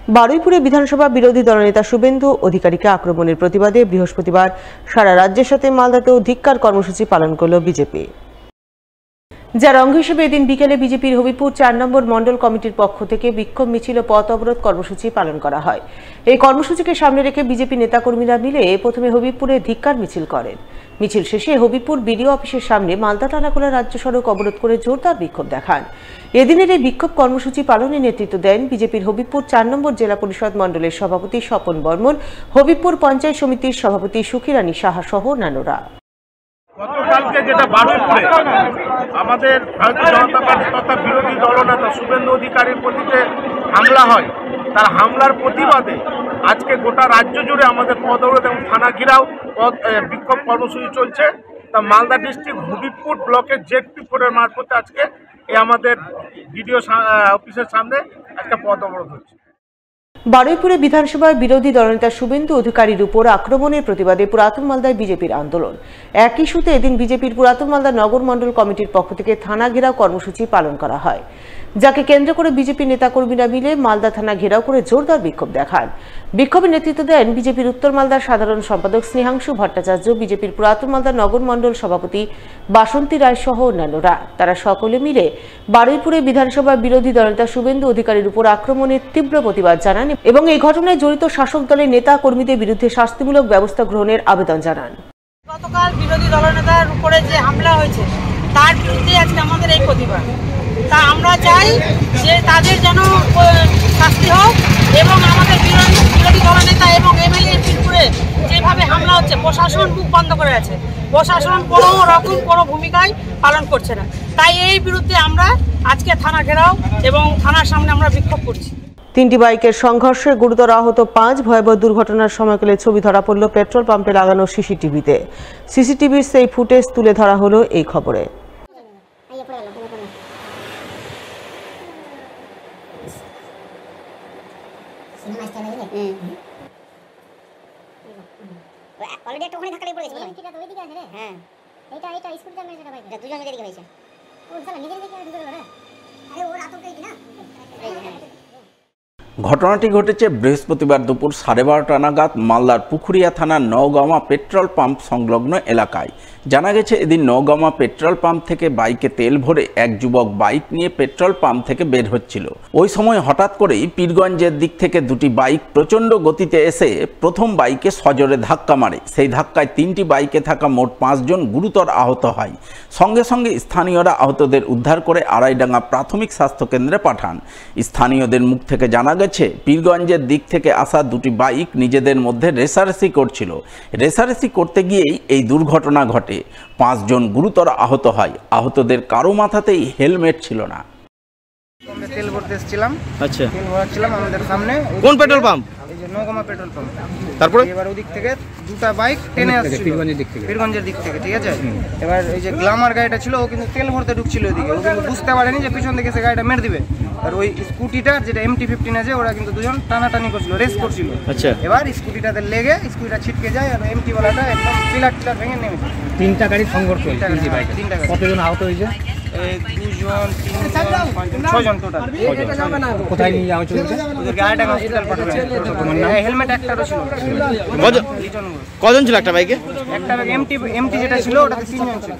বারুইপুরে বিধানসভা বিরোধী দলনেতা শুভেন্দু অধিকারীকে আক্রমণের প্রতিবাদে বৃহস্পতিবার সারা রাজ্যের সাথে মালদাতেও ধিক্কার কর্মসূচি পালন করল বিজেপি। যার অঙ্গ হিসেবে এদিন বিকেলে বিজেপির হবিপুর ৪ নম্বর মণ্ডল কমিটির পক্ষ থেকে বিক্ষোভ মিছিল ও পথ অবরোধ কর্মসূচি পালন করা হয়। এই কর্মসূচিকে সামনে রেখে বিজেপি নেতাকর্মীরা মিলে প্রথমে হবিপুরে ধিক্কার মিছিল করেন। মিছিল শেষে হবিপুর বিডিও অফিসের সামনে মালদা টানাখোলা রাজ্য সড়ক অবরোধ করে জোরদার বিক্ষোভ দেখান। এদিনের এই বিক্ষোভ কর্মসূচি পালনে নেতৃত্ব দেন বিজেপির হবিপুর ৪ নম্বর জেলা পরিষদ মণ্ডলের সভাপতি স্বপন বর্মন, হবিপুর পঞ্চায়েত সমিতির সভাপতি সুখীরানী সাহা সহ অন্যান্যরা। গতকালকে যেটা বারুইপুরে আমাদের ভারতীয় জনতা পার্টি তথা বিরোধী দলনেতা শুভেন্দু অধিকারীর প্রতি যে হামলা হয়, তার হামলার প্রতিবাদে আজকে গোটা রাজ্য জুড়ে আমাদের পথ অবরোধ এবং থানা ঘেরাও বিক্ষোভ কর্মসূচি চলছে। তা মালদা ডিস্ট্রিক্ট হবিপুর ব্লকের জেড-4 মারফতে আজকে এই আমাদের বিডিও অফিসের সামনে একটা পথ অবরোধ হচ্ছে। বারুইপুরে বিধানসভায় বিরোধী দলনেতা শুভেন্দু অধিকারীর উপর আক্রমণের প্রতিবাদে পুরাতন মালদায় বিজেপির আন্দোলন। এক ইস্যুতে এদিন বিজেপির পুরাতন মালদা নগর মণ্ডল কমিটির পক্ষ থেকে থানা ঘেরাও কর্মসূচি পালন করা হয়, যাকে কেন্দ্র করে বিজেপি নেতাকর্মীরা মিলে মালদা থানা ঘেরাও করে জোরদার বিক্ষোভ দেখান। বিক্ষোভে নেতৃত্ব দেন বিজেপির উত্তর মালদার সাধারণ সম্পাদক স্নেহাংশু ভট্টাচার্য, বিজেপির পুরাতন মালদা নগর মণ্ডল সভাপতি বাসন্তী রায় সহ অন্যান্যরা। তারা সকলে মিলে বারুইপুরে বিধানসভা বিরোধী দলনেতা শুভেন্দু অধিকারীর উপর আক্রমণের তীব্র প্রতিবাদ জানান এবং এই ঘটনায় জড়িত শাসক দলের নেতা কর্মীদের বিরুদ্ধে শাস্তিমূলক ব্যবস্থা গ্রহণের আবেদন জানান। গতকাল বিরোধী দলনেতার উপরে যে হামলা হয়েছে তার বিরুদ্ধে আজকে আমাদের এই প্রতিবাদ। তা আমরা চাই যে তাদের যেন শাস্তি হোক এবং আমাদের বিরোধী দলনেতা এবং এমএলএ এমপির উপরে যেভাবে হামলা হচ্ছে, প্রশাসন মুখ বন্ধ করে আছে, প্রশাসন কোনো রকম কোনো ভূমিকায় পালন করছে না। তাই এই বিরুদ্ধে আমরা আজকে থানা ঘেরাও এবং থানার সামনে আমরা বিক্ষোভ করছি। 3টি বাইকের সংঘর্ষে গুরুতর আহত 5। ভয়াবহ দুর্ঘটনার সময়কালে ছবি ধরা পড়ল পেট্রোল পাম্পে লাগানো সিসিটিভিতে। সিসিটিভির সেই ফুটেজ তুলে ধরা হলো এই খবরে। অলরেডি একটা ওখানে ধাক্কা লেগে পড়েছে। এইটা তো ওইদিকে আছে রে। হ্যাঁ এইটা স্কুটিটা মেরেছে ভাই। এটা দুজন মিলে হয়েছে। ও শালা নিজের দিকে ঢুকে গেল রে। আরে ওর আতঙ্কে কি না। ঘটনাটি ঘটেছে বৃহস্পতিবার দুপুর 12:30 নাগাদ মালদার পুকুরিয়া থানার নওগামা পেট্রোল পাম্প সংলগ্ন এলাকায়। জানা গেছে এদিন নওগামা পেট্রোল পাম্প থেকে বাইকে তেল ভরে এক যুবক বাইক নিয়ে পেট্রোল পাম্প থেকে বের হচ্ছিল। ওই সময় হঠাৎ করেই পীরগঞ্জের দিক থেকে দুটি বাইক প্রচণ্ড গতিতে এসে প্রথম বাইকে সজোরে ধাক্কা মারে। সেই ধাক্কায় 3টি বাইকে থাকা মোট 5 জন গুরুতর আহত হয়। সঙ্গে সঙ্গে স্থানীয়রা আহতদের উদ্ধার করে আড়াইডাঙ্গা প্রাথমিক স্বাস্থ্যকেন্দ্রে পাঠান। স্থানীয়দের মুখ থেকে জানা গেছে পীরগঞ্জের দিক থেকে আসা দুটি বাইক নিজেদের মধ্যে রেসারেসি করছিল। রেসারেসি করতে গিয়েই এই দুর্ঘটনা ঘটে। 5 জন গুরুতর আহত হয়। আহতদের কারো মাথাতেই হেলমেট ছিল না। তেল ভরতে এসেছিলাম। আচ্ছা, তেল ভরাচ্ছিলাম আমাদের সামনে। কোন পেট্রোল পাম্প? এই যে নওগামা পেট্রোল পাম্প। তারপরে এবার ওদিক থেকে দুটো বাইক টেনে আসছিল পীরগঞ্জের দিক থেকে, ঠিক আছে। এবার এই যে গ্ল্যামার গাড়িটা ছিল, ও কিন্তু তেল ভরতে ঢুকছিল ওইদিকে। ও কিন্তু বুঝতে পারেনি যে পিছন থেকে সে গাড়িটা মেরে দিবে। আর ওই স্কুটিটা যেটা MT-15 আছে, ওরা কিন্তু দুজন টানাটানি করছিল, রেস করছিল। আচ্ছা, এবার স্কুটিটাতে লেগে স্কুটিটা ছিটকে যায় আর MT ওয়ালাটা একদম পিলার ভেঙে নেমেছে। 3টা গাড়ি সংঘর্ষ হয়েছে। 3টা গাড়ি। কতজন আহত হয়েছে? 2 জন 3 জন 5 জন 6 জন টোটাল। কোথায় নিয়ে যাওয়া চলছে? ওদের গাড়িটা হসপিটাল পাঠানো। হেলমেট একটারও ছিল। কজন ছিল একটা বাইকে? একটা MT যেটা ছিল ওটাতে 3 জন ছিল।